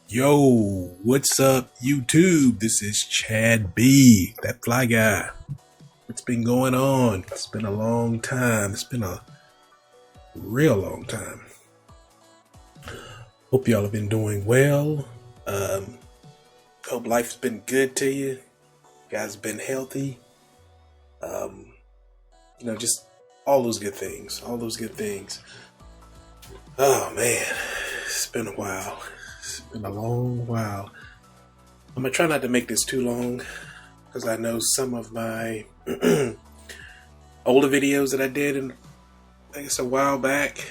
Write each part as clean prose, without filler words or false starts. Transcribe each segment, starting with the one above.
Yo, what's up, YouTube? This is Chad B, that fly guy. What's been going on? It's been a long time. It's been a real long time. Hope y'all have been doing well. Hope life's been good to you. You guys been healthy. Just all those good things. All those good things. Oh man, it's been a while. It's been a long while. I'm gonna try not to make this too long because I know some of my older videos that I did in, I guess, a while back,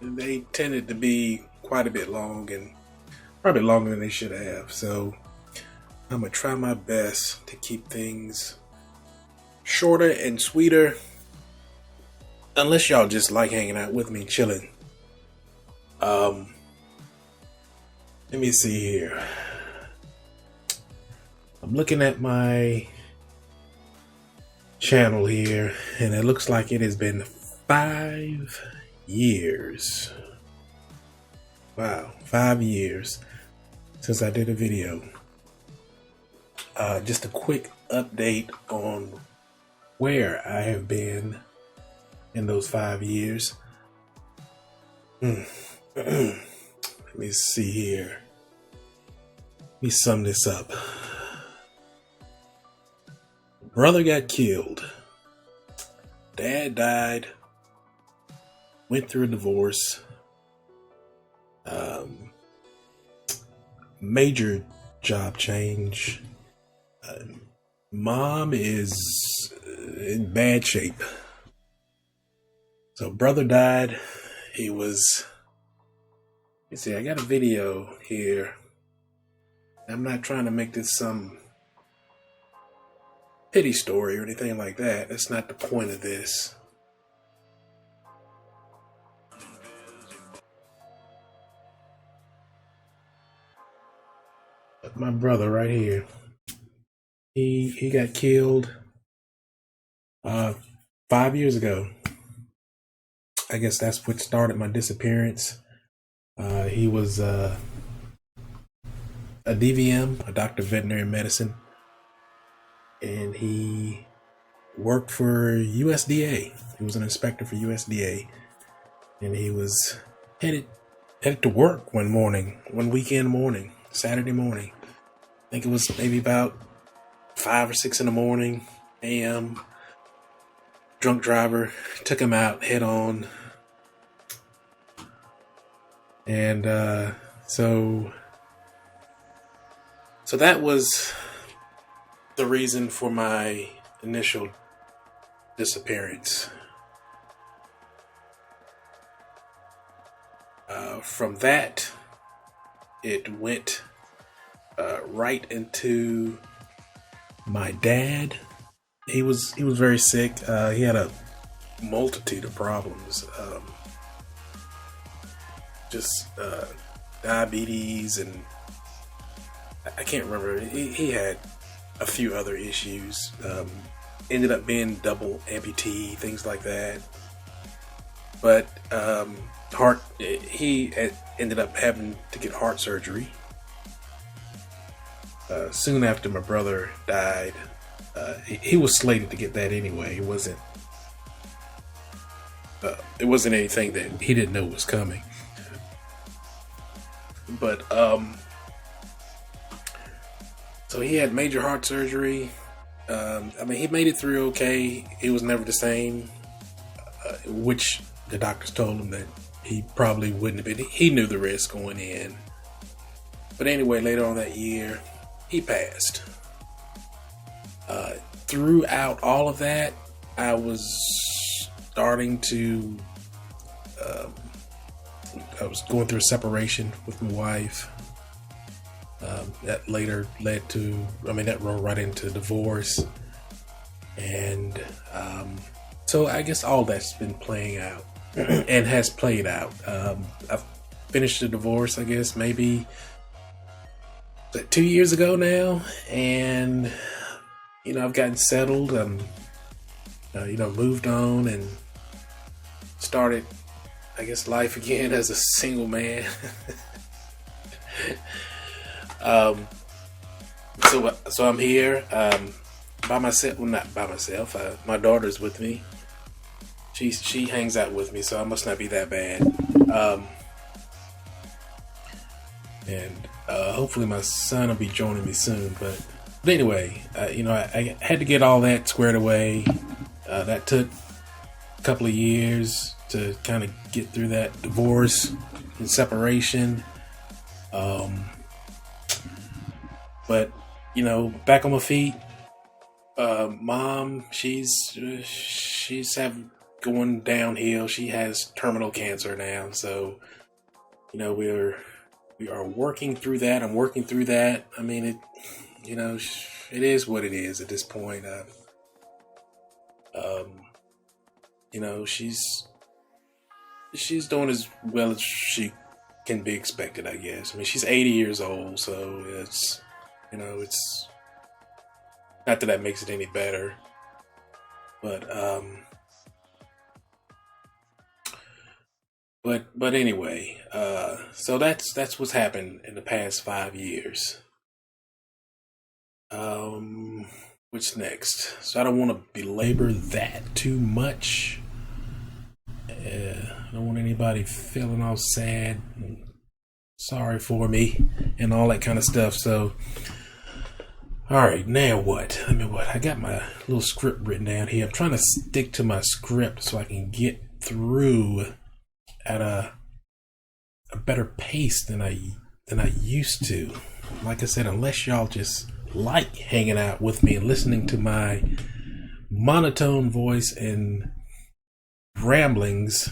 they tended to be quite a bit long and probably longer than they should have. So I'm gonna try my best to keep things shorter and sweeter, unless y'all just like hanging out with me, chilling. Let me see here. I'm looking at my channel here, and it looks like it has been 5 years. Wow, 5 years since I did a video. Just a quick update on where I have been in those 5 years. Let me see here. Let me sum this up. Brother got killed. Dad died. Went through a divorce. Major job change. Mom is in bad shape. So brother died. He was, you see, I got a video here. I'm not trying to make this some pity story or anything like that. That's not the point of this. But my brother right here, he got killed 5 years ago. I guess that's what started my disappearance. He was a DVM, a doctor of veterinary medicine, and he worked for USDA. He was an inspector for USDA, and he was headed to work one weekend morning, Saturday morning. I think it was maybe about 5 or 6 in the morning, a.m. Drunk driver took him out head on. And so that was the reason for my initial disappearance. From that, it went right into my dad. He was very sick. He had a multitude of problems. Diabetes, and I can't remember. He had a few other issues. Ended up being double amputee, things like that. But he ended up having to get heart surgery. Soon after my brother died, he was slated to get that anyway. It wasn't anything that he didn't know was coming. But so he had major heart surgery. He made it through okay. He was never the same, which the doctors told him that he probably wouldn't have been. He knew the risk going in. But anyway, later on that year, he passed. Throughout all of that, I was starting to I was going through a separation with my wife. That later led to, that rolled right into divorce. And so I guess all that's been playing out and has played out. I've finished the divorce, I guess, maybe 2 years ago now. And, I've gotten settled. Moved on and started I guess, life again as a single man. So I'm here by myself. Well, not by myself. My daughter's with me. She hangs out with me, so I must not be that bad. And hopefully my son will be joining me soon. But anyway, I had to get all that squared away. That took a couple of years to kind of get through that divorce and separation. But back on my feet. Mom, she's going downhill. She has terminal cancer now, so we are working through that. I'm working through that. I mean, it is what it is at this point. She's doing as well as she can be expected, I guess. I mean, she's 80 years old, so it's not that makes it any better, but anyway, so that's what's happened in the past 5 years. What's next? So I don't want to belabor that too much. I don't want anybody feeling all sad and sorry for me and all that kind of stuff. So, all right, now what? I got my little script written down here. I'm trying to stick to my script so I can get through at a better pace than I used to. Like I said, unless y'all just like hanging out with me and listening to my monotone voice and ramblings,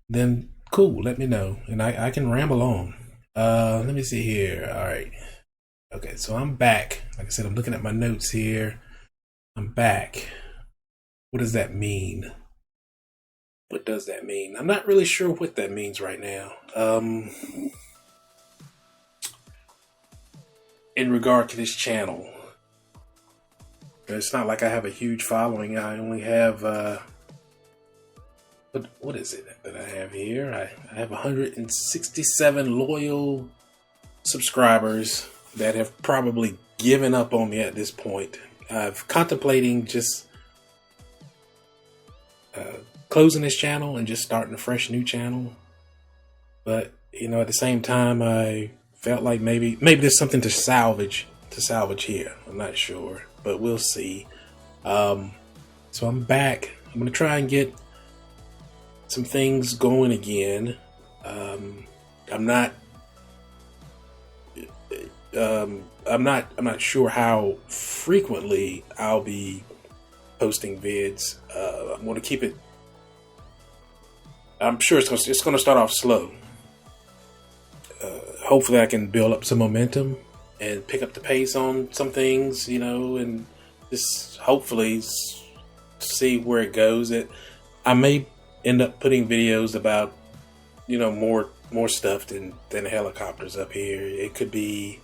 then cool, let me know and I can ramble on. Let me see here. All right. Okay, so I'm back. Like I said, I'm looking at my notes here. I'm back. What does that mean? What does that mean? I'm not really sure what that means right now. In regard to this channel, it's not like I have a huge following. I only have what is it that I have here? I have 167 loyal subscribers that have probably given up on me at this point. I've contemplating just closing this channel and just starting a fresh new channel. But at the same time, I felt like maybe there's something to salvage here. I'm not sure, but we'll see. So I'm back. I'm gonna try and get some things going again. I'm not sure how frequently I'll be posting vids. I'm going to keep it. I'm sure it's going to start off slow. Hopefully I can build up some momentum and pick up the pace on some things, and just hopefully see where it goes. I may end up putting videos about, more stuff than helicopters up here. It could be,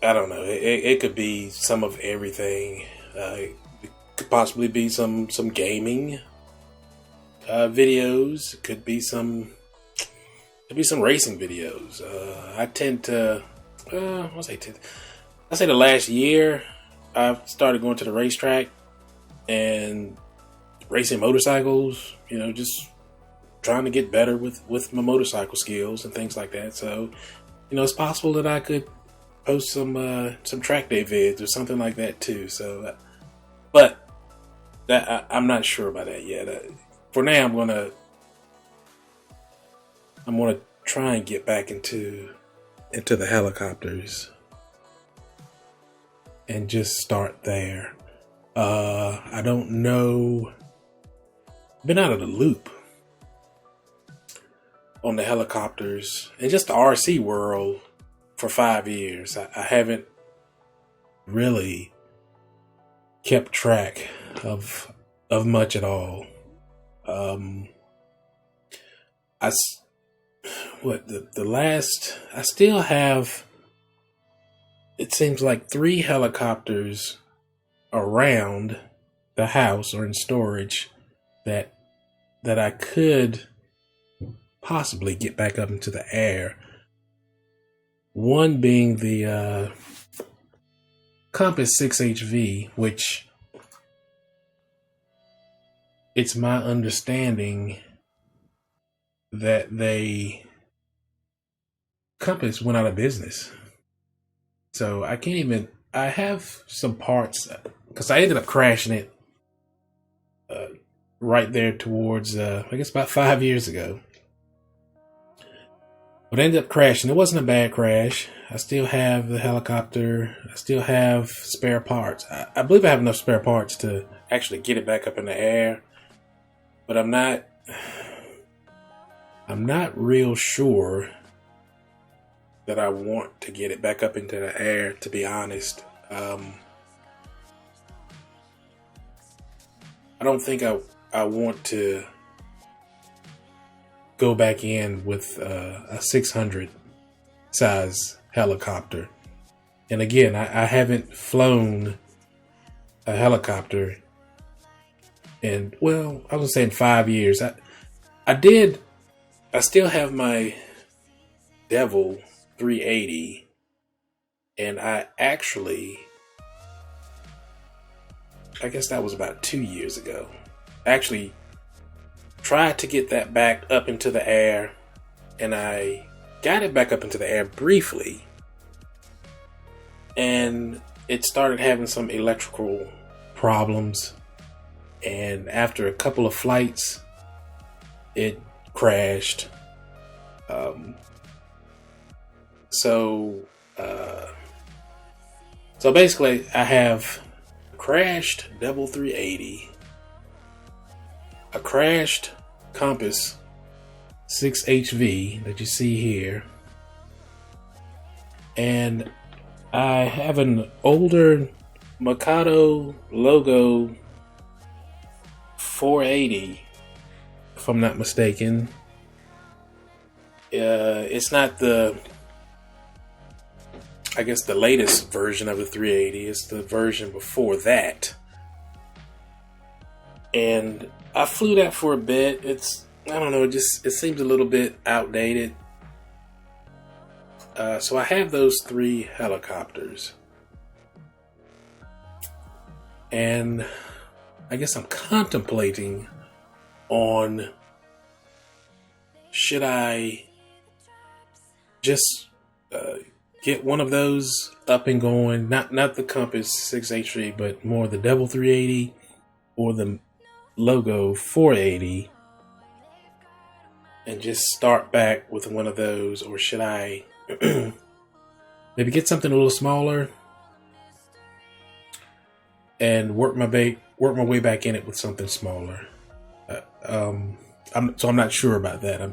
I don't know. It could be some of everything. It could possibly be some gaming videos. It could be some racing videos. I tend to, I say the last year I've started going to the racetrack and racing motorcycles. Just trying to get better with my motorcycle skills and things like that. So, it's possible that I could post some track day vids or something like that too. So, but that I'm not sure about that yet. For now, I'm gonna try and get back into the helicopters and just start there. I don't know. Been out of the loop on the helicopters and just the RC world for 5 years. I haven't really kept track of much at all. I still have, it seems like 3 helicopters around the house or in storage that that I could possibly get back up into the air. One being the Compass 6HV, which it's my understanding that Compass went out of business. So I can't even, I have some parts because I ended up crashing it right there towards, I guess about 5 years ago. But I ended up crashing. It wasn't a bad crash. I still have the helicopter. I still have spare parts. I believe I have enough spare parts to actually get it back up in the air. But I'm not real sure that I want to get it back up into the air, to be honest. I don't think I want to go back in with a 600 size helicopter. And again, I haven't flown a helicopter in, well, I was saying 5 years. I still have my Devil 380, and I guess that was about 2 years ago. Actually tried to get that back up into the air, and I got it back up into the air briefly, and it started having some electrical problems, and after a couple of flights it crashed. So basically I have a crashed Devil 380, a crashed Compass 6HV that you see here, and I have an older Mikado logo 480, if I'm not mistaken. It's not the latest version of the 380. It's the version before that. And I flew that for a bit. I don't know, it seems a little bit outdated. So I have those 3 helicopters. And I guess I'm contemplating on, should I just get one of those up and going, not the Compass 6HV, but more the Devil 380 or the Logo 480, and just start back with one of those, or should I maybe get something a little smaller and work my way back in it with something smaller? I'm not sure about that.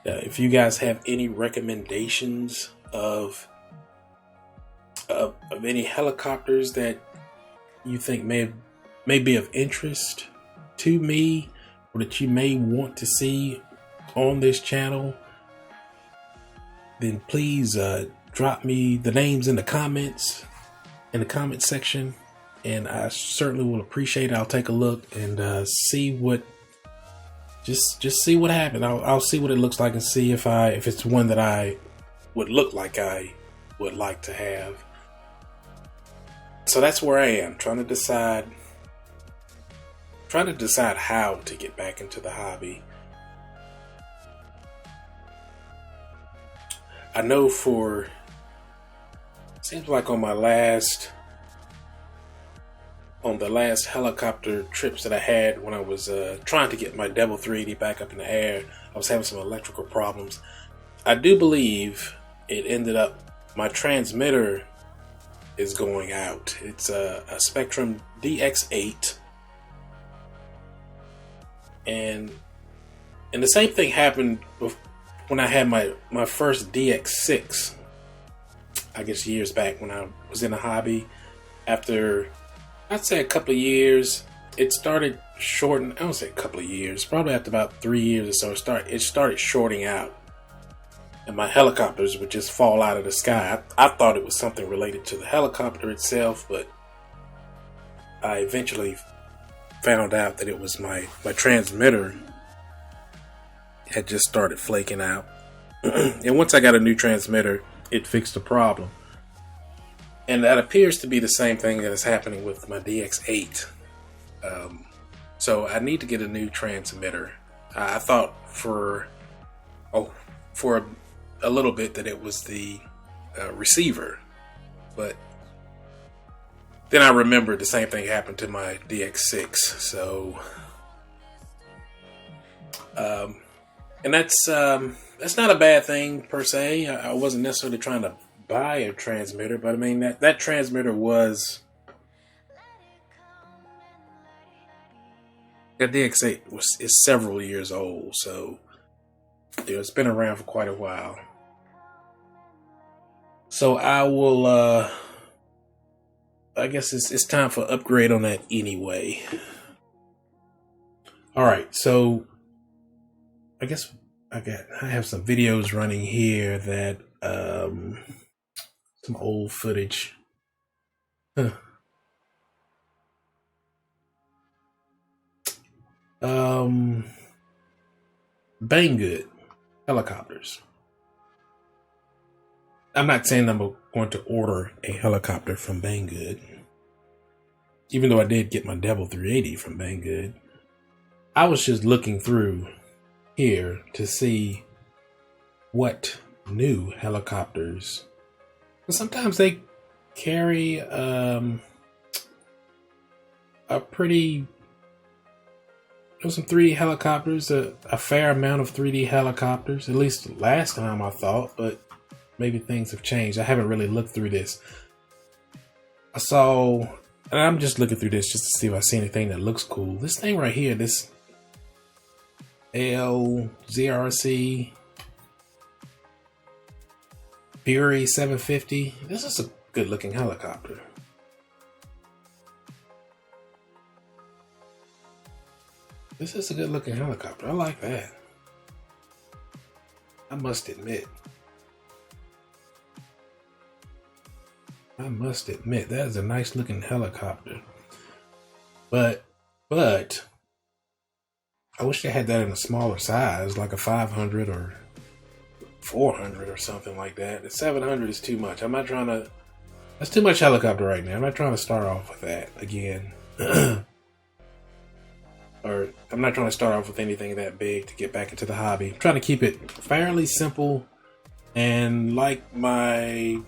If you guys have any recommendations of any helicopters that you think may be of interest to me, or that you may want to see on this channel, then please drop me the names in the comment section, and I certainly will appreciate it. I'll take a look and see what see what happened. I'll see what it looks like and see if it's one that I would look like I would like to have. So that's where I am, trying to decide how to get back into the hobby. I know seems like on the last helicopter trips that I had when I was trying to get my Devil 380 back up in the air, I was having some electrical problems. I do believe it ended up, my transmitter is going out. It's a Spectrum DX8, and the same thing happened when I had my first DX6, I guess years back when I was in the hobby. After, I'd say a couple of years, it started shorting. I don't say a couple of years, probably after about 3 years or so, it started shorting out, and my helicopters would just fall out of the sky. I thought it was something related to the helicopter itself, but I eventually found out that it was my transmitter had just started flaking out. And once I got a new transmitter, it fixed the problem. And that appears to be the same thing that is happening with my DX8. So I need to get a new transmitter. I thought for a little bit that it was the receiver, but then I remembered the same thing happened to my DX6. So, and that's not a bad thing per se. I wasn't necessarily trying to buy a transmitter, but I mean that transmitter was, that DX8 is several years old, so it's been around for quite a while. So I will, I guess it's time for upgrade on that anyway. All right, so I guess I have some videos running here that some old footage. Banggood helicopters. I'm not saying I'm going to order a helicopter from Banggood, even though I did get my Devil 380 from Banggood. I was just looking through here to see what new helicopters, because sometimes they carry a pretty, some 3D helicopters, a fair amount of 3D helicopters, at least last time I thought, but maybe things have changed. I haven't really looked through this. I saw, and I'm just looking through this just to see if I see anything that looks cool. This thing right here, this LZRC Fury 750. This is a good looking helicopter. This is a good looking helicopter. I like that. I must admit. That is a nice looking helicopter. But I wish they had that in a smaller size, like a 500 or 400 or something like that. The 700 is too much. That's too much helicopter right now. I'm not trying to start off with that again. Or I'm not trying to start off with anything that big to get back into the hobby. I'm trying to keep it fairly simple, and like my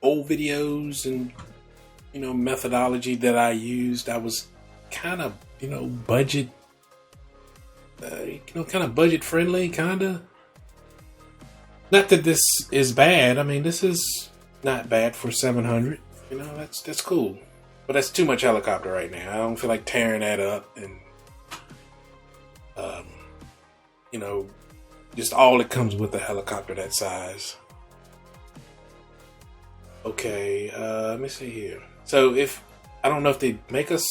old videos and methodology that I used, I was kind of budget kind of budget friendly, kind of. Not that this is bad. I mean, this is not bad for 700. That's cool, but that's too much helicopter right now. I don't feel like tearing that up and just all that comes with a helicopter that size. Okay, let me see here. So I don't know if they make us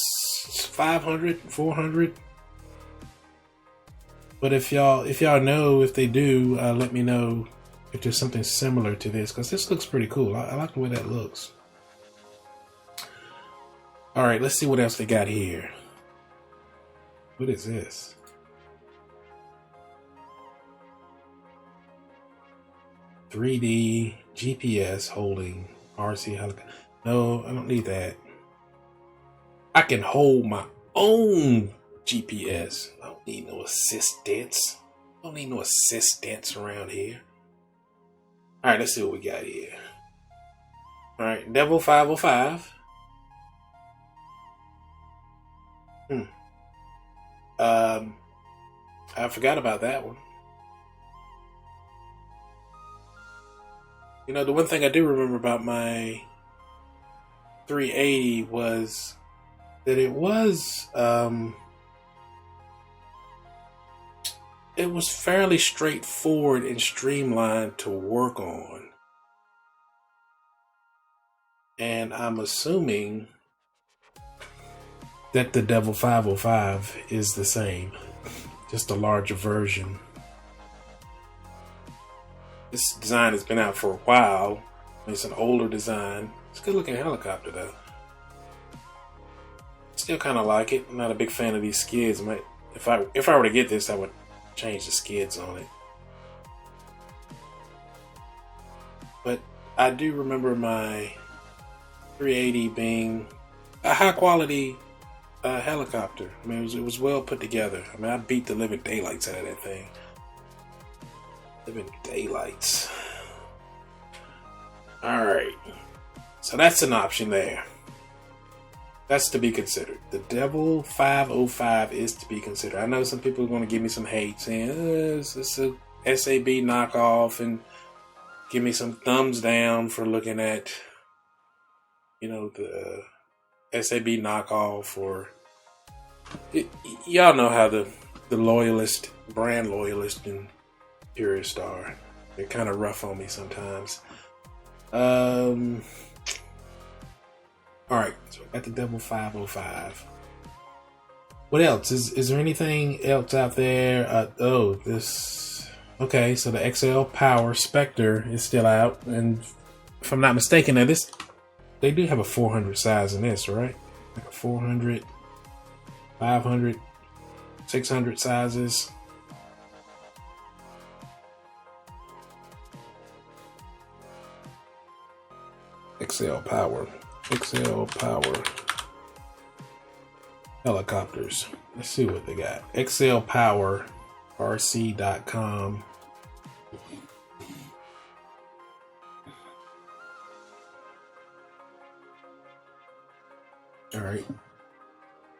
500, 400, but if y'all know, if they do, let me know if there's something similar to this, because this looks pretty cool. I like the way that looks. All right, let's see what else they got here. What is this? $3D GPS holding RC helicopter. No, I don't need that. I can hold my own GPS. I don't need no assistance. I don't need no assistance around here. All right, let's see what we got here. All right, Devil 505. I forgot about that one. The one thing I do remember about my 380 was that it was fairly straightforward and streamlined to work on. And I'm assuming that the Devil 505 is the same, just a larger version. This design has been out for a while. It's an older design. It's a good looking helicopter though. still kind of like it. I'm not a big fan of these skids. If I were to get this, I would change the skids on it. But I do remember my 380 being a high quality helicopter. I mean, it was well put together. I mean, I beat the living daylights out of that thing. Living daylights. Alright. So that's an option there. That's to be considered. The Devil 505 is to be considered. I know some people are going to give me some hate saying, it's a SAB knockoff, and give me some thumbs down for looking at, you know, the SAB knockoff, or y'all know how the loyalist, brand loyalist and purist are. They're kind of rough on me sometimes. Alright, so I got the Devil 505. What else? Is there anything else out there? Okay, so the XL Power Spectre is still out, and if I'm not mistaken, now they do have a 400 size in this, right? Like a 400, 500, 600 sizes. XL Power helicopters. Let's see what they got. XLPowerRC.com. All right.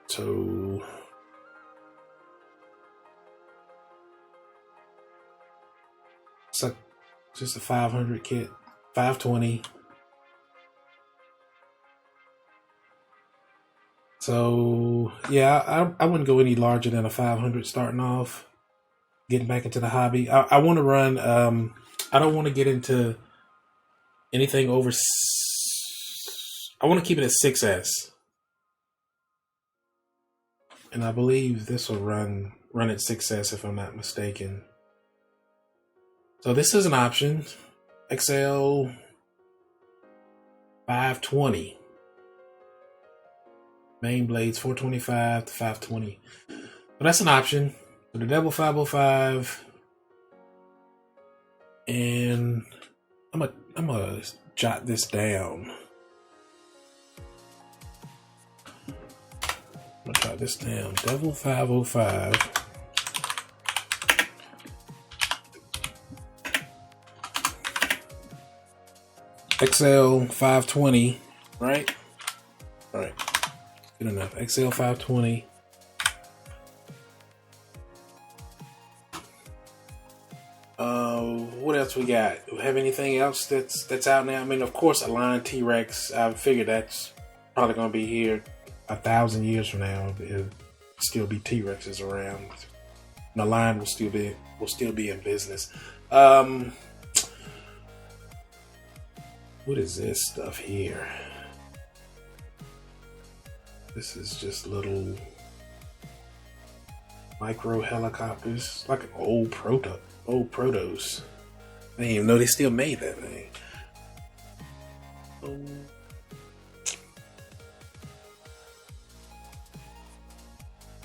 So it's like just a 500 kit, 520. So yeah, I wouldn't go any larger than a 500 starting off. Getting back into the hobby, I want to run. I don't want to get into anything over. I want to keep it at 6S, and I believe this will run at 6S if I'm not mistaken. So this is an option. XL 520. Main blades 425 to 520. But that's an option. So the Devil 505. And I'm gonna jot this down. I'm gonna jot this down. Devil 505. XL 520, right? All right. Good enough. XL 520. What else we got? Do we have anything else that's out now? I mean, of course, Align T-Rex. I figured that's probably gonna be here 1,000 years from now. It'll still be T-Rexes around. And Align will still be in business. What is this stuff here? This is just little micro helicopters, like an old Protos. I didn't even know they still made that thing.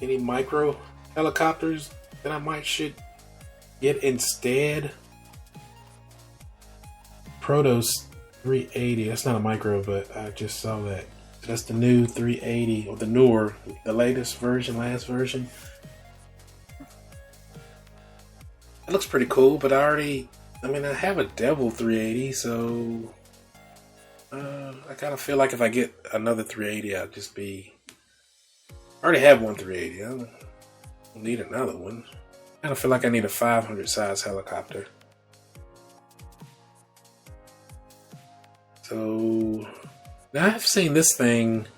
Any micro helicopters that I should get instead? Protos 380. That's not a micro, but I just saw that. That's the new 380, or the latest version, last version. It looks pretty cool, but I have a Devil 380, so I kind of feel like if I get another 380, I already have one 380. I don't need another one. I kind of feel like I need a 500 size helicopter. So now I've seen this thing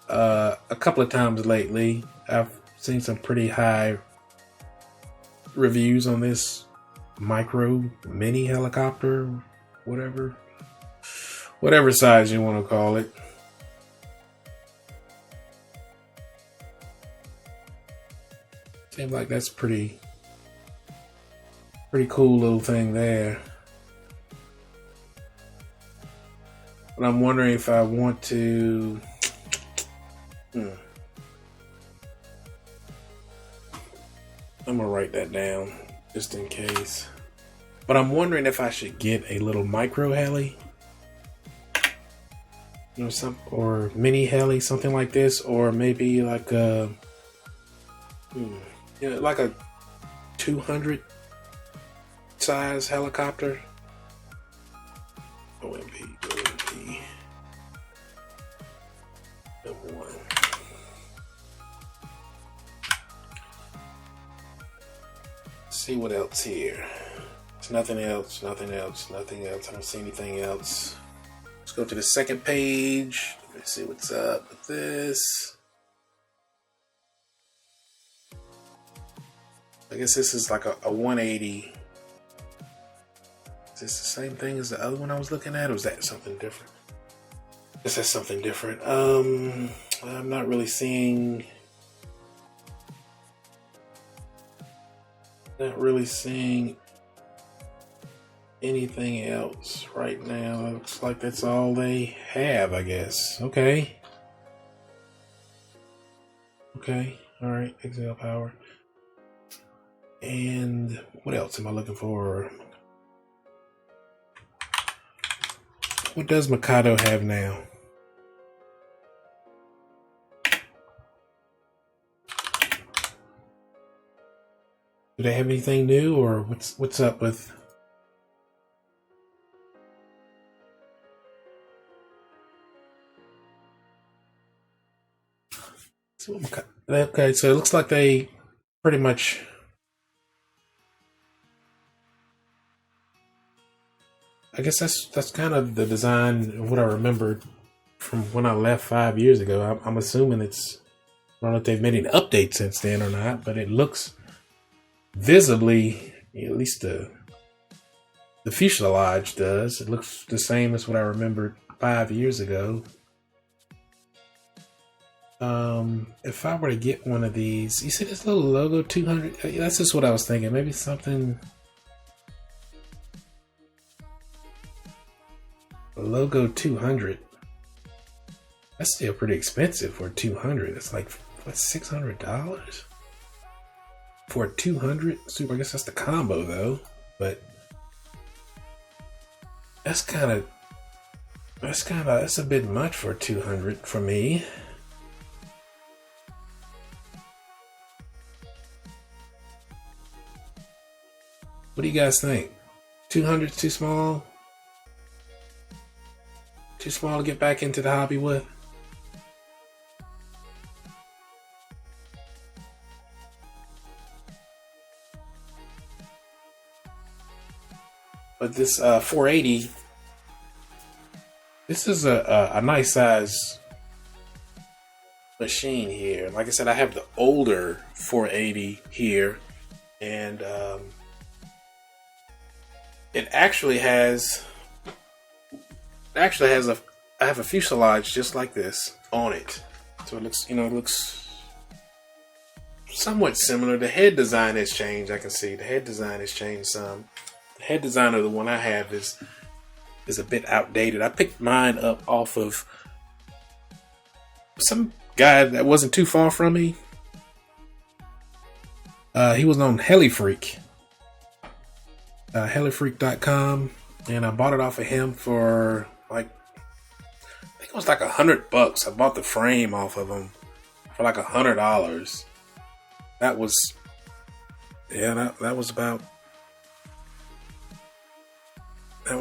a couple of times lately. I've seen some pretty high reviews on this mini helicopter, whatever size you want to call it. Seems like that's pretty cool little thing there. But I'm wondering if I want to I'm gonna write that down just in case. But I'm wondering if I should get a little micro heli, you know, or mini heli, something like this, or maybe like a, like a 200 size helicopter. OMP. Number one. See what else here. There's nothing else. I don't see anything else. Let's go to the second page. Let's see what's up with this. I guess this is like a 180. Is this the same thing as the other one I was looking at, or is that something different? This is something different. I'm not really seeing. Not really seeing anything else right now. It looks like that's all they have, I guess. Okay. All right. Exhale power. And what else am I looking for? What does Mikado have now? Do they have anything new, or what's up with? Okay, so it looks like they pretty much. I guess that's kind of the design of what I remembered from when I left 5 years ago. I'm assuming it's. I don't know if they've made any updates since then or not, but it looks visibly, at least the fuselage does. It looks the same as what I remembered 5 years ago. If I were to get one of these, you see this little logo 200. That's just what I was thinking. Maybe something. Logo 200. That's still pretty expensive for 200. It's like what, $600 for 200. Super. I guess that's the combo though. But that's a bit much for 200 for me. What do you guys think? 200 too small? Too small to get back into the hobby with? But this 480, this is a nice size machine here. Like I said, I have the older 480 here, and it actually has I have a fuselage just like this on it. So it looks somewhat similar. The head design has changed. I can see the head design has changed some. The head design of the one I have is a bit outdated. I picked mine up off of some guy that wasn't too far from me. He was on Heli Freak. Helifreak.com, and I bought it off of him for like, I think it was like $100. I bought the frame off of him for like $100. That was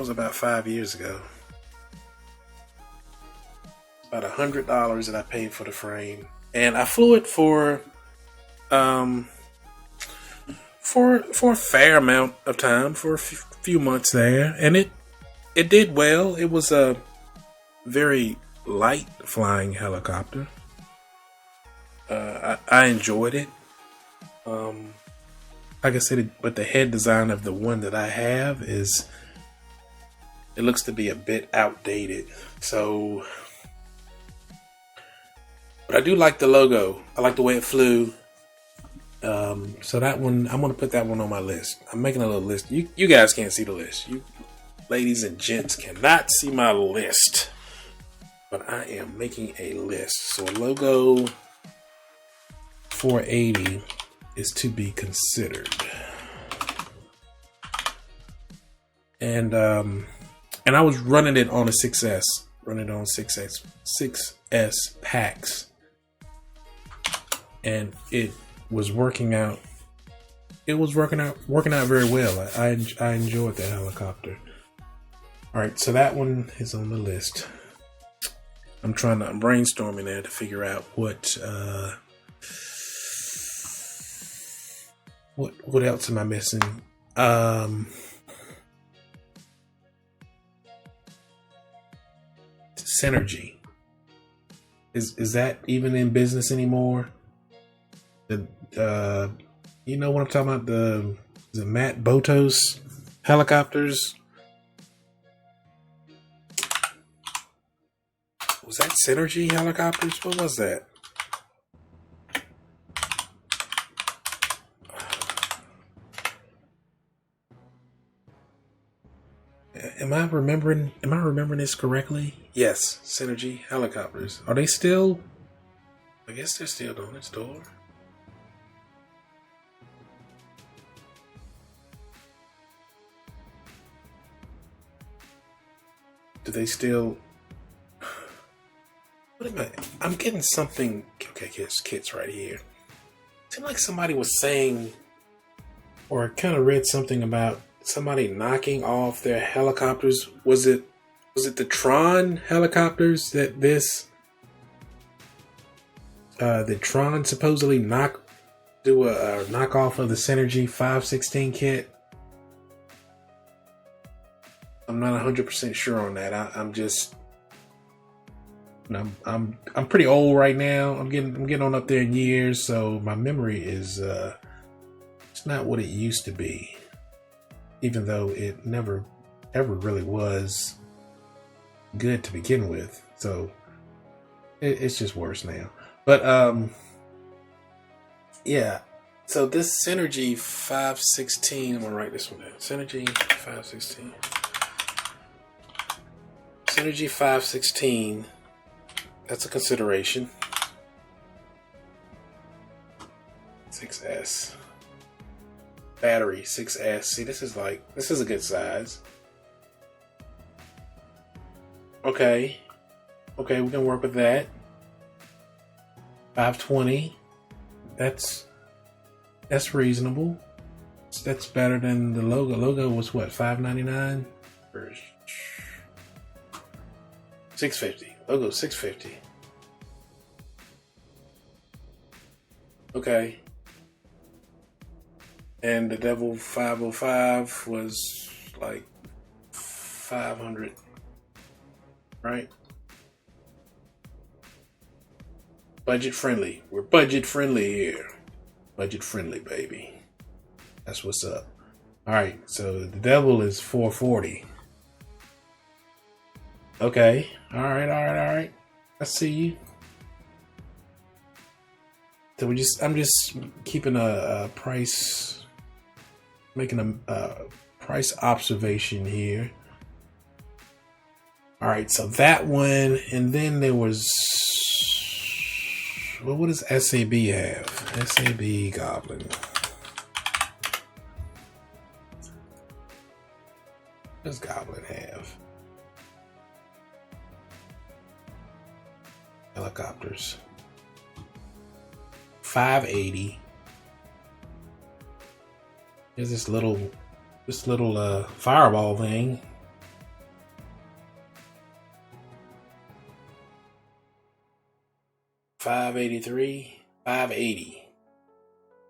about 5 years ago. About $100 that I paid for the frame, and I flew it for a fair amount of time, for a few months there, and it did well. It was a very light flying helicopter. I enjoyed it. Like I said, but the head design of the one that I have it looks to be a bit outdated. So, but I do like the logo. I like the way it flew. So that one, I'm going to put that one on my list. I'm making a little list. You guys can't see the list. You ladies and gents cannot see my list. but I am making a list. So a logo 480 is to be considered. And I was running it on a 6S, running it on 6S packs, and it was working out. It was working out very well. I enjoyed that helicopter. All right, so that one is on the list. I'm brainstorming there to figure out what else am I missing? Synergy. Is that even in business anymore? You know what I'm talking about? The Matt Botos helicopters. Was that Synergy helicopters? What was that? Am I remembering this correctly? Yes, Synergy helicopters. Are they still? I guess they're still on its door. Do they still? What am I? I'm getting something. Okay, kits right here. It seemed like somebody was saying, or I kind of read something about somebody knocking off their helicopters. Was it the Tron helicopters that the Tron supposedly do a knockoff of the Synergy 516 kit? I'm not 100% sure on that. I'm pretty old right now. I'm getting on up there in years, so my memory is it's not what it used to be. Even though it never ever really was good to begin with, so it's just worse now. But yeah. So this Synergy 516, I'm gonna write this one down. Synergy 516. Synergy 516. That's a consideration. 6S. Battery 6S. See, this is a good size. Okay, we can work with that. 520. That's reasonable. That's better than the logo. Logo was what, $599? 650. Logo 650. Okay. And the Devil 505 was like 500, right? Budget friendly. We're budget friendly here. Budget friendly, baby. That's what's up. All right. So the Devil is 440. Okay. All right. I see you. So I'm just keeping a price, making a price observation here. All right, so that one, and then there was, well, what does SAB have? SAB Goblin. What does Goblin have? Helicopters. 580. There's this little fireball thing. $583, $580.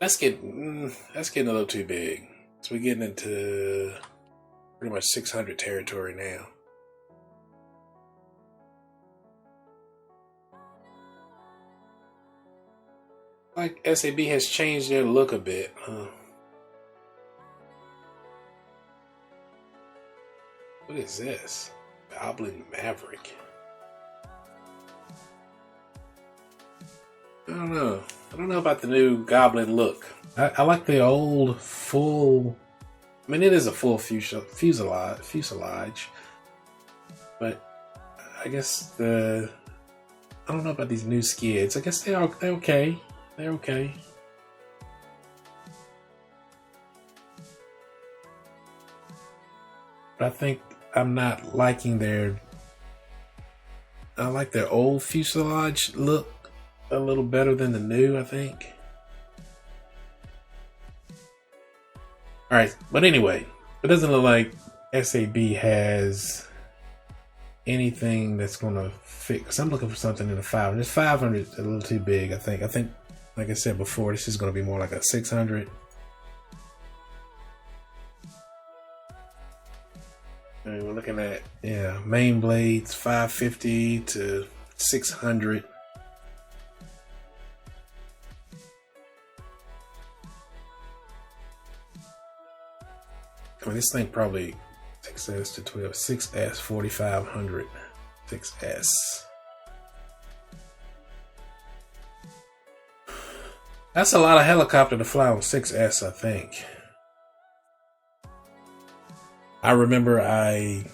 That's getting a little too big. So we're getting into pretty much 600 territory now. Like SAB has changed their look a bit, huh? What is this? Goblin Maverick. I don't know. I don't know about the new Goblin look. I like the old full. It is a full fuselage, but I guess I don't know about these new skids. I guess they're okay. They're okay. But I think I'm not liking I like their old fuselage look a little better than the new, I think. Alright, but anyway, it doesn't look like SAB has anything that's going to fit. Because I'm looking for something in the 500. This 500 is a little too big, I think. I think, like I said before, this is going to be more like a 600. And we're looking at, main blades 550 to 600. I mean, this thing probably 6S to 12, 6S 4500, 6S. That's a lot of helicopter to fly on 6S, I think. I remember I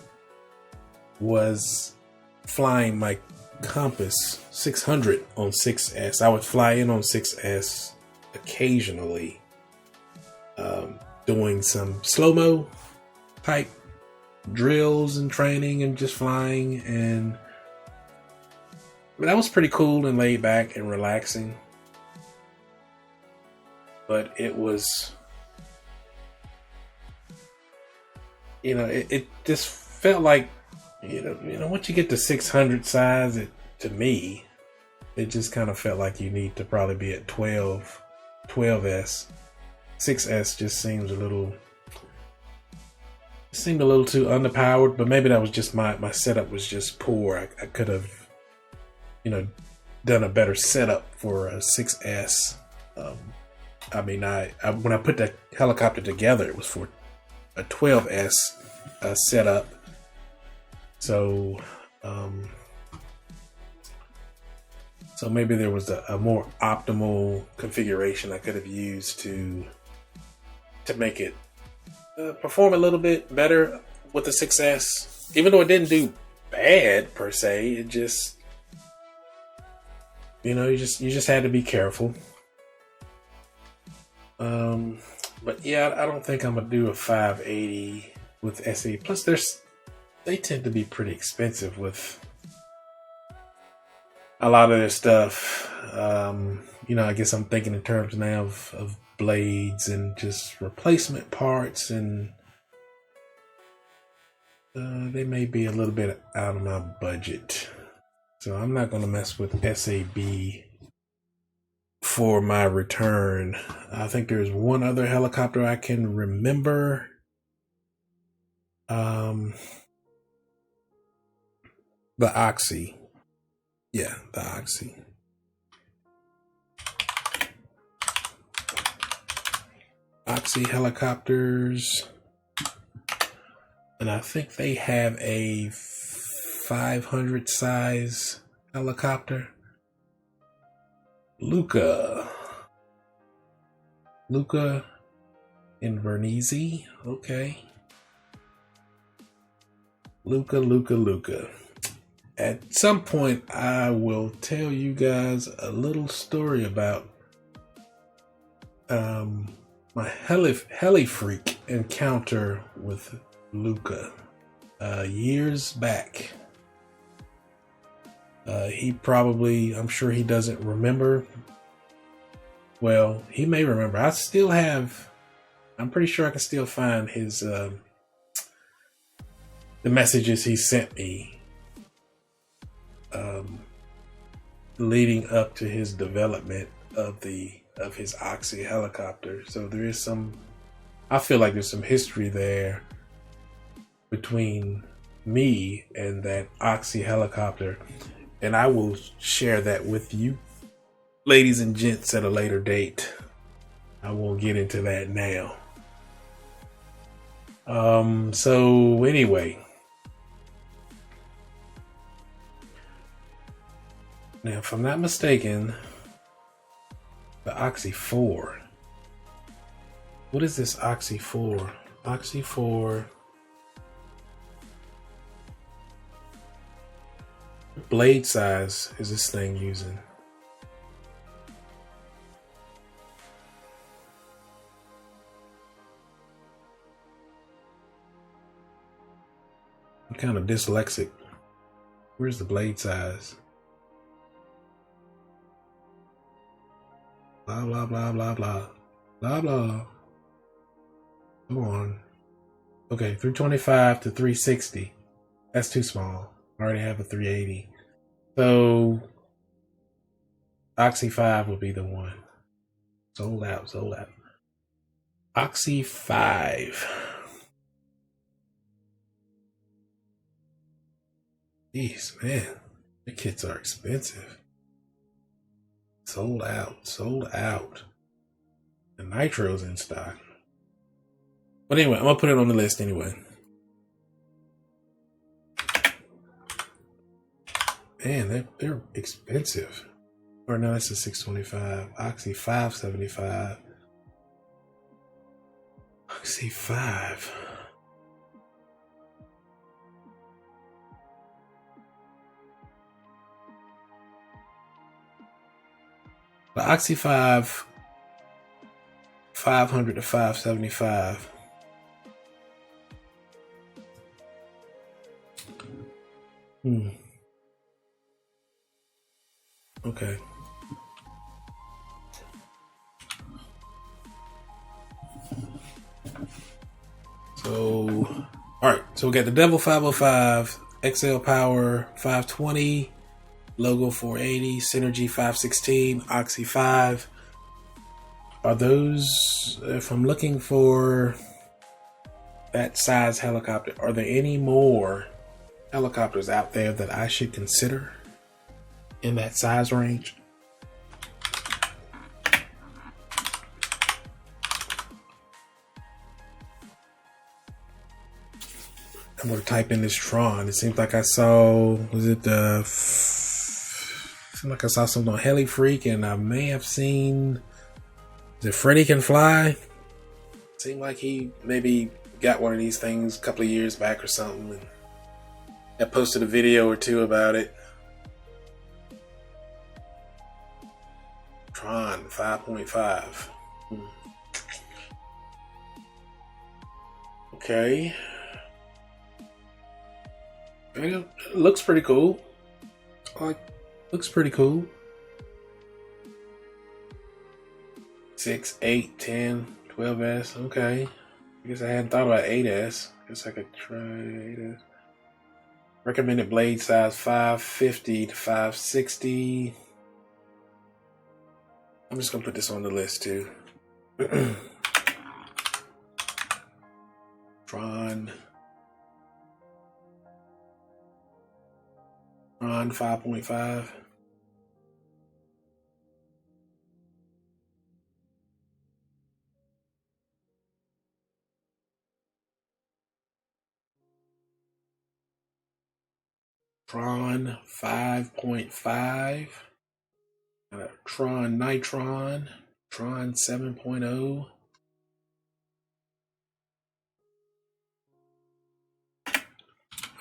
was flying my Compass 600 on 6S. I would fly in on 6S occasionally, doing some slow-mo type drills and training and just flying, and that was pretty cool and laid back and relaxing. But it was, it just felt like, once you get to 600 size, to me, it just kind of felt like you need to probably be at 12S. 6S just seems seemed a little too underpowered, but maybe that was just my setup was just poor. I could have, done a better setup for a 6S. I mean, when I put that helicopter together, it was for a 12S setup. So, so maybe there was a more optimal configuration I could have used to make it perform a little bit better with the 6S. Even though it didn't do bad per se, it just, you just had to be careful. But yeah, I don't think I'm gonna do a 580 with SE. Plus, they tend to be pretty expensive with a lot of their stuff. I guess I'm thinking in terms now of blades and just replacement parts, and they may be a little bit out of my budget. So I'm not gonna mess with SAB for my return. I think there's one other helicopter I can remember. The Oxy. Yeah, the Oxy. Oxy helicopters. And I think they have a 500 size helicopter. Luca Invernizzi. Okay. Luca. At some point, I will tell you guys a little story about my heli freak encounter with Luca years back. I'm sure he doesn't remember. Well, he may remember. I'm pretty sure I can still find his the messages he sent me leading up to his development of his Oxy helicopter. So there is I feel like there's some history there between me and that Oxy helicopter, and I will share that with you, ladies and gents, at a later date. I won't get into that now. So anyway, now if I'm not mistaken, the Oxy 4. What is this Oxy 4? Oxy 4. What blade size is this thing using? I'm kind of dyslexic. Where's the blade size? Blah, blah, blah, blah, blah. Blah, blah. Come on. Okay, 325 to 360. That's too small. I already have a 380. So, Oxy 5 will be the one. Sold out, sold out. Oxy 5. Jeez, man. The kits are expensive. Sold out, sold out. The nitro's in stock. But anyway, I'm going to put it on the list anyway. Man, they're expensive. Or no, that's a 625. Oxy 575. Oxy 5. The Oxy 5, 500 to 575. Okay. So, all right. So we got the Devil 505, XL Power 520, Logo 480, Synergy 516, Oxy 5. Are those, if I'm looking for that size helicopter, are there any more helicopters out there that I should consider in that size range? I'm going to type in this Tron. It seems like I saw, seemed like I saw something on Heli Freak, and I may have seen, is it Freddy Can Fly? Seemed like he maybe got one of these things a couple of years back or something, and I posted a video or two about it. Tron 5.5. Okay. It looks pretty cool. Looks pretty cool. 6, 8, 10, 12S. Okay. I guess I hadn't thought about 8S. I guess I could try 8S. Recommended blade size 550 to 560. I'm just going to put this on the list too. Tron 5.5. Tron 5.5. Tron Nitron. Tron 7.0.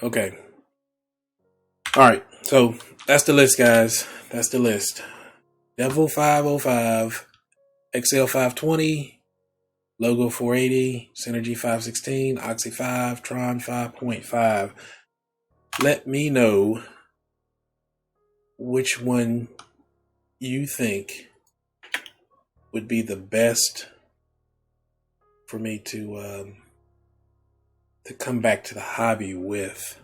Okay. Alright, so that's the list, guys. That's the list. Devil 505, XL 520, Logo 480, Synergy 516, Oxy 5, Tron 5.5. Let me know which one you think would be the best for me to come back to the hobby with.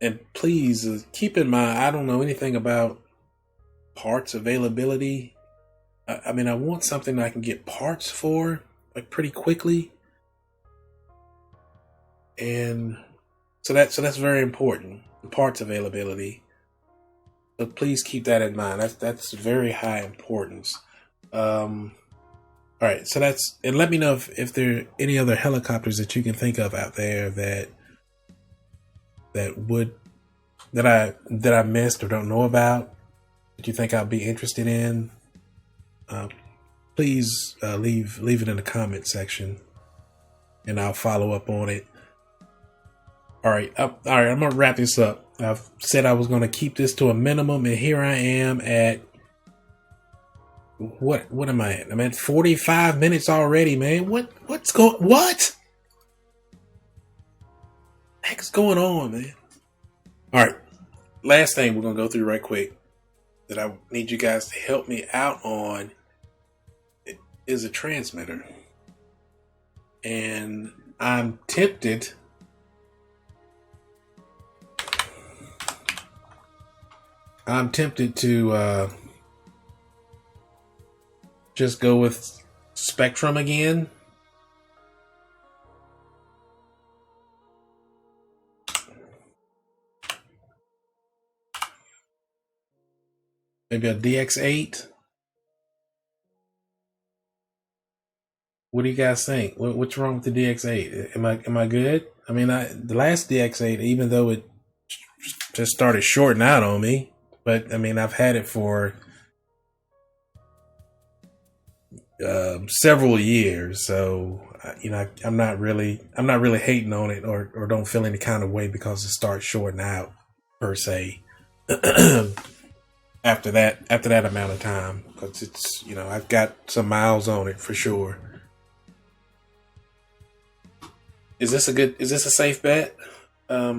And please keep in mind, I don't know anything about parts availability. I mean, I want something I can get parts for like pretty quickly, and so that's very important. The parts availability. So please keep that in mind. That's very high importance. All right, so that's, and let me know if there are any other helicopters that you can think of out there that I missed or don't know about that you think I'll be interested in. Please leave it in the comment section, and I'll follow up on it. All right, I'm gonna wrap this up. I've said I was gonna keep this to a minimum, and here I am at what am I at? I'm at 45 minutes already, man. What's going? What the heck's going on, man? All right, last thing we're gonna go through right quick that I need you guys to help me out on is a transmitter, and I'm tempted. To just go with Spectrum again. Maybe a DX8. What do you guys think? What's wrong with the DX8? Am I good? I mean, the last DX8, even though it just started shorting out on me, but I mean, I've had it for several years, so you know, I'm not really hating on it or don't feel any kind of way because it starts shorting out per se. after that amount of time, because it's, you know, I've got some miles on it for sure. Is this a safe bet? I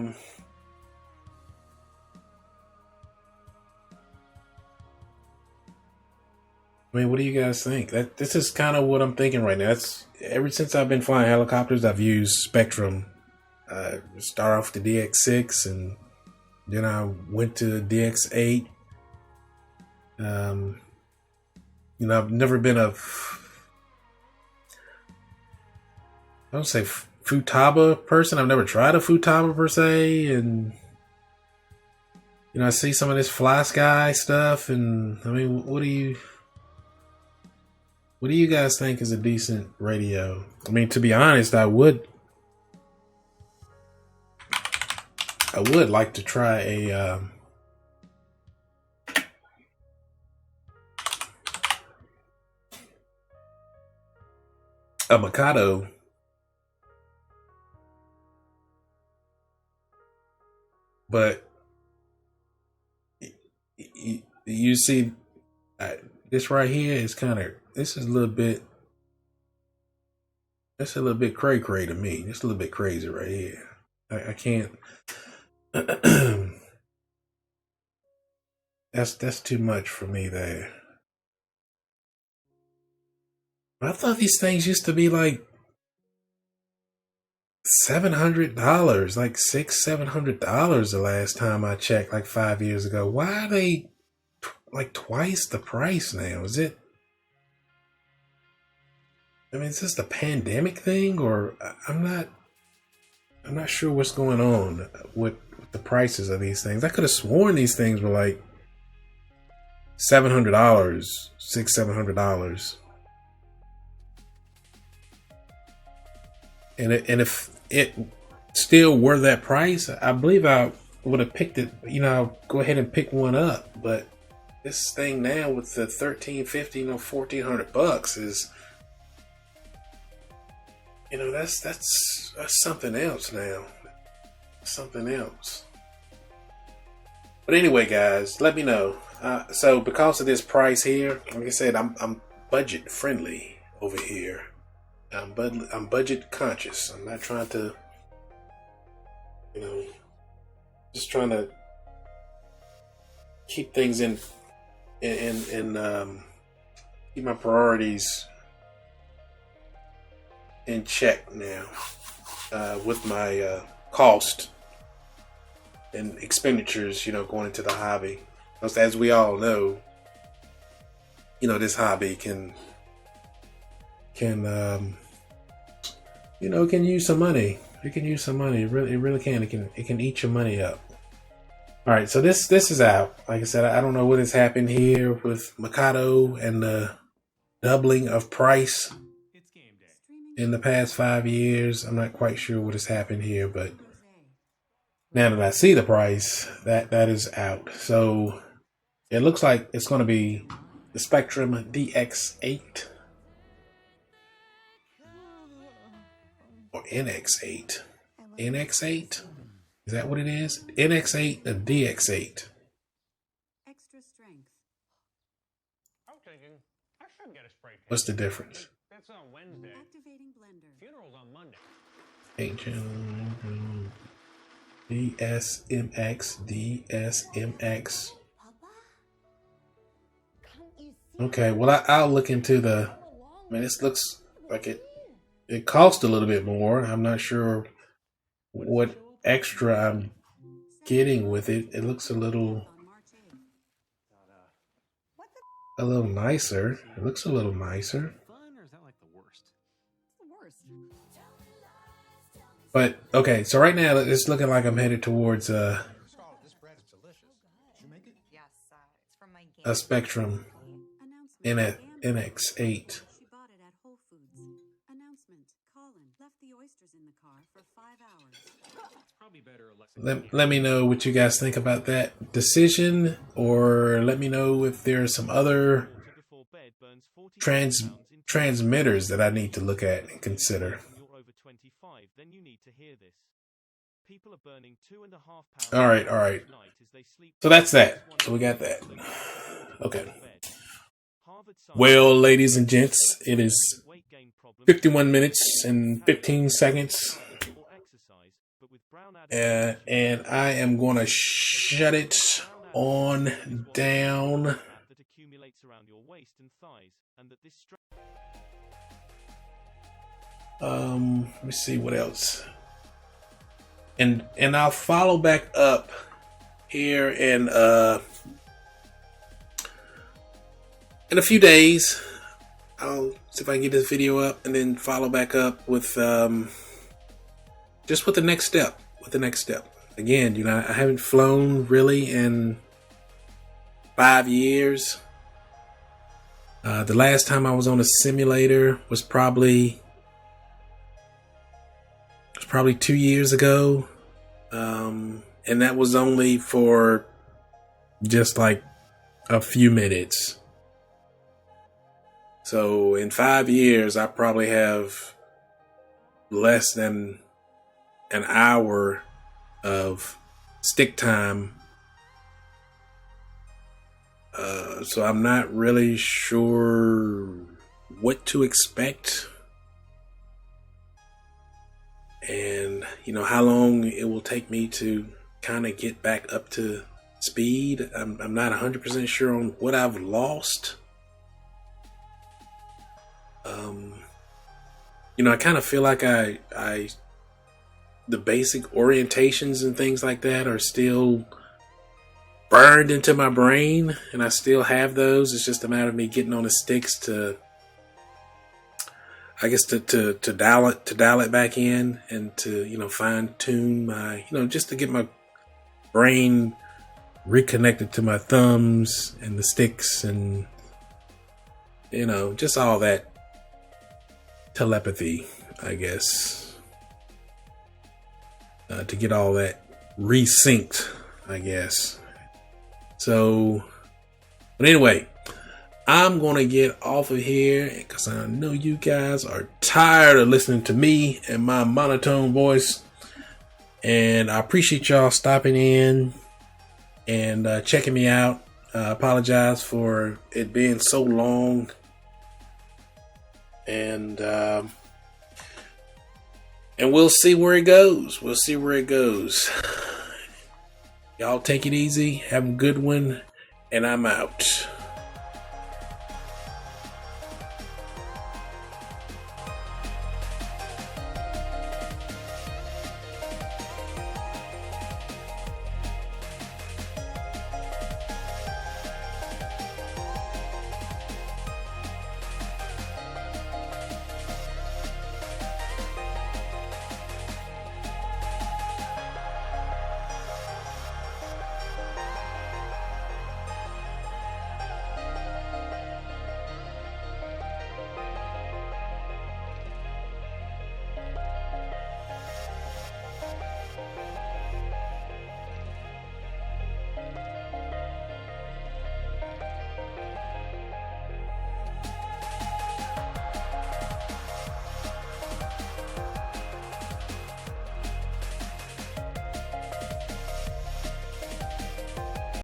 mean, what do you guys think? This is kind of what I'm thinking right now. That's ever since I've been flying helicopters, I've used Spectrum. Start off the DX6, and then I went to DX8. You know, I've never been I don't say Futaba person. I've never tried a Futaba per se, and you know, I see some of this Fly Sky stuff, and I mean, what do you guys think is a decent radio? I mean, to be honest, I would like to try a Mikado. But you see, this right here is this is a little bit, that's a little bit cray to me. It's a little bit crazy right here. I can't. That's too much for me there. I thought these things used to be like $700, like $700 the last time I checked, like 5 years ago. Why are they like twice the price now? Is it? I mean, is this the pandemic thing, or I'm not sure what's going on with the prices of these things. I could have sworn these things were like $700, $700. And if it still were that price, I believe I would have picked it. You know, I'll go ahead and pick one up. But this thing now with the $1,350, $1,400 is, you know, that's something else now. Something else. But anyway, guys, let me know. So because of this price here, like I said, I'm budget friendly over here. I'm budget conscious. I'm not trying to, you know, just trying to keep things in keep my priorities in check now, with my cost and expenditures, you know, going into the hobby. Because as we all know, you know, this hobby can you know, can use some money. It can use some money. It really can. It can eat your money up. All right, so this is out. Like I said, I don't know what has happened here with Mikado and the doubling of price in the past 5 years. I'm not quite sure what has happened here, but now that I see the price, that is out. So it looks like it's going to be the Spectrum DX8 or NX8. NX8? Is that what it is? NX8 and DX8. Extra strength. I'm thinking I should get a spray tan. What's the difference? That's on Wednesday. Activating blender. Funeral's on Monday. DSMX. Okay, well I'll look into the. I mean, this looks like it cost a little bit more. I'm not sure what extra I'm getting with it. It looks a little nicer. It looks a little nicer. But okay, so right now it's looking like I'm headed towards a Spectrum NX8. She bought it at Whole Foods. Announcement. Colin left the oysters in the car for 5 hours. Let me know what you guys think about that decision, or let me know if there's some other transmitters that I need to look at and consider. All right. So that's that. So we got that. Okay. Well, ladies and gents, it is 51 minutes and 15 seconds. And I am going to shut it on down. Let me see what else. And I'll follow back up here in a few days. I'll see if I can get this video up and then follow back up with just with the next step. Again, you know, I haven't flown really in 5 years. The last time I was on a simulator was probably 2 years ago. And that was only for just like a few minutes. So in 5 years, I probably have less than an hour of stick time. So I'm not really sure what to expect. And, you know, how long it will take me to kind of get back up to speed. I'm not 100% sure on what I've lost. You know, I kind of feel like the basic orientations and things like that are still burned into my brain, and I still have those. It's just a matter of me getting on the sticks to, I guess, to dial it back in, and to, you know, fine tune my, you know, just to get my brain reconnected to my thumbs and the sticks, and, you know, just all that telepathy, I guess, to get all that resynced, I guess. So, but anyway, I'm going to get off of here because I know you guys are tired of listening to me and my monotone voice. And I appreciate y'all stopping in and checking me out. I apologize for it being so long. And we'll see where it goes. Y'all take it easy. Have a good one. And I'm out.